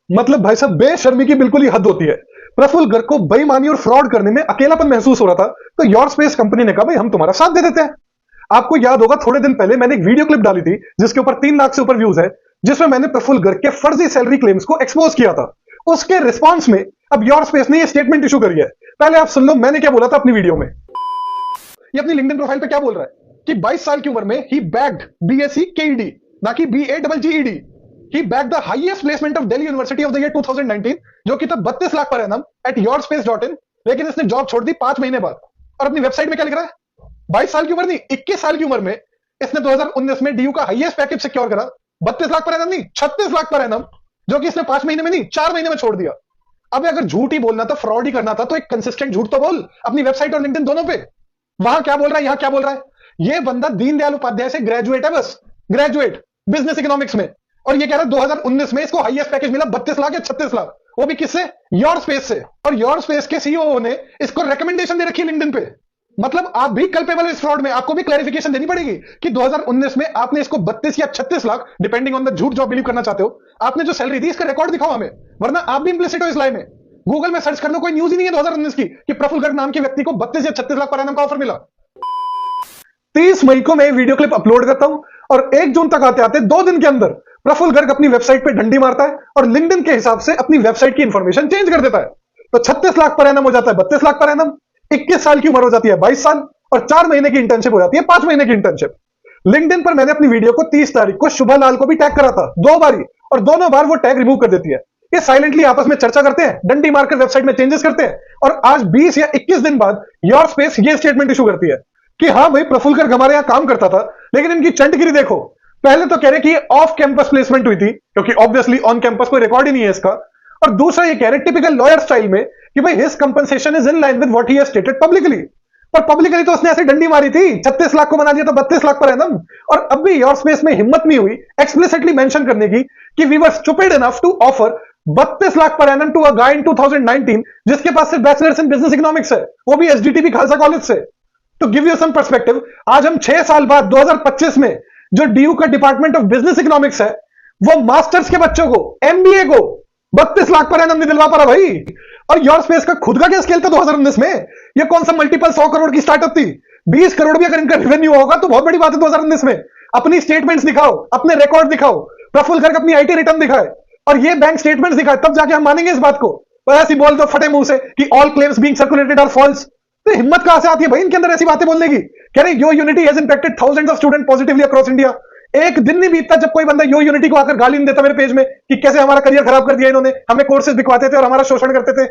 मतलब भाई साहब बेशर्मी की बिल्कुल ही हद होती है। प्रफुल्ल गर्ग को बेईमानी और फ्रॉड करने में अकेलापन महसूस हो रहा था, तो योर स्पेस कंपनी ने कहा भाई हम तुम्हारा साथ दे देते हैं। आपको याद होगा थोड़े दिन पहले मैंने एक वीडियो क्लिप डाली थी जिसके ऊपर 3 लाख से ऊपर व्यूज है, जिसमें मैंने प्रफुल्ल गर्ग के फर्जी सैलरी क्लेम्स को एक्सपोज किया था। उसके रिस्पॉन्स में अब योर स्पेस ने ये स्टेटमेंट इशू करी है। पहले आप सुन लो मैंने क्या बोला था अपनी वीडियो में। ये अपनी लिंक्डइन प्रोफाइल पे क्या बोल रहा है कि 22 साल की उम्र में ही बैग्ड बीएससी केईडी, ना कि BAGGED। He bag the highest placement of Delhi university of the year 2019, जो कि था 32 lakh per annum eight yourspace.in। लेकिन इसने जॉब छोड़ दी 5 महीने बाद। और अपनी वेबसाइट में क्या लिख रहा है, 22 साल की उम्र नहीं 21 साल की उम्र में इसने 2019 में डीयू का हाईएस्ट पैकेज सिक्योर करा। 32 लाख पर एनम नहीं 36 लाख पर एनम, जो कि इसने 5 महीने में नहीं 4 महीने में छोड़ दिया। अब अगर झूठ ही बोलना था, फ्रॉड ही करना था, तो एक कंसिस्टेंट झूठ तो बोल अपनी वेबसाइट और लिंक्डइन दोनों पे। वहां क्या बोल रहा है, यहां क्या बोल रहा है। ये बंदा दीनदयाल उपाध्याय से ग्रेजुएट है, बस ग्रेजुएट बिजनेस इकोनॉमिक्स में। और ये कह रहा है 2019 में इसको हाईएस्ट पैकेज मिला 32 लाख या 36 लाख, वो भी किससे, योर स्पेस से। और योर स्पेस के सीईओ ने इसको रिकमेंडेशन दे रखी है लिंक्डइन पे। मतलब आप भी कल्पेबल इस फ्रॉड में। आपको भी क्लैरिफिकेशन देनी पड़ेगी कि 2019 में आपने इसको 32 या 36 लाख, डिपेंडिंग ऑन द झूठ जो बिलीव करना चाहते हो, आपने जो सैलरी दी इसका रिकॉर्ड दिखाओ हमें, वरना आप भी इंप्लिसिट हो इस लाई में। गूगल में सर्च कर लो, कोई न्यूज ही नहीं है 2019 की कि प्रफुल्ल गर्ग नाम के व्यक्ति को 32 या 36 लाख पर एनम का ऑफर मिला। 30 मई को मैं वीडियो क्लिप अपलोड करता हूं और 1 जून तक आते आते 2 दिन के अंदर प्रफुल्ल गर्ग अपनी वेबसाइट पे डंडी मारता है और लिंक्डइन के हिसाब से अपनी वेबसाइट की इंफॉर्मेशन चेंज कर देता है। तो 36 लाख पर एनम हो जाता है 32 लाख पर एनम, 21 साल की उम्र हो जाती है 22 साल, और 4 महीने की इंटर्नशिप हो जाती है 5 महीने की इंटर्नशिप। लिंक्डइन पर मैंने अपनी वीडियो को 30 तारीख को शुभा लाल को भी टैग करा था 2 बारी, और दोनों बार वो टैग रिमूव कर देती है। ये साइलेंटली आपस में चर्चा करते हैं, डंडी मारकर वेबसाइट में चेंजेस करते हैं, और आज 20 या 21 दिन बाद योर स्पेस ये स्टेटमेंट इशू करती है कि हाँ भाई प्रफुल्ल गर्ग हमारे यहां काम करता था, लेकिन इनकी चंटगिरी देखो। पहले तो कह रहे कि ऑफ कैंपस प्लेसमेंट हुई थी, क्योंकि ऑब्वियसली ऑन कैंपस कोई रिकॉर्ड ही नहीं है इसका। और दूसरा ये कह रहे टिपिकल लॉयर स्टाइल में कि भाई his compensation is in line with what he has stated publicly. पर पब्लिकली तो उसने ऐसे डंडी मारी थी, 36 लाख को बना दिया तो 32 लाख पर एनम। और अब भी योर स्पेस में हिम्मत नहीं हुई एक्सप्लिसिटली मेंशन करने की कि we were stupid enough to offer 32 lakh per annum to a गाय इन 2019 जिसके पास सिर्फ बैचलर्स इन बिजनेस इकोनॉमिक्स है, वो भी एसडीटीबी खालसा कॉलेज से। To give you some perspective, आज हम 6 साल बाद 2025 में जो डीयू का डिपार्टमेंट ऑफ बिजनेस इकोनॉमिक्स है, वो मास्टर्स के बच्चों को, एमबीए को 32 लाख पर एनम नहीं दिलवा पा रहा भाई। और योर स्पेस का खुद का क्या स्केल था 2019 में? ये कौन सा मल्टीपल 100 करोड़ की स्टार्टअप थी? 20 करोड़ भी अगर इनका रेवेन्यू होगा तो बहुत बड़ी बात है 2019 में। अपनी स्टेटमेंट्स दिखाओ, अपने रिकॉर्ड दिखाओ, प्रफुल्ल गर्ग अपनी आईटी रिटर्न दिखाए और ये बैंक स्टेटमेंट्स दिखाए, तब जाके हम मानेंगे इस बात को। और ऐसी बोल दो फटे मुंह से कि all claims being circulated are false, तो हिम्मत कहां से आती है भाई इनके अंदर ऐसी बातें बोलने की? कह रहे yo unity has impacted thousands of student positively across India. एक दिन नहीं बीतता जब कोई बंदा यो यूनिटी को आकर गाली नहीं देता मेरे पेज में कि कैसे हमारा करियर खराब कर दिया इन्होंने, हमें कोर्सेज दिखवाते थे और हमारा शोषण करते थे।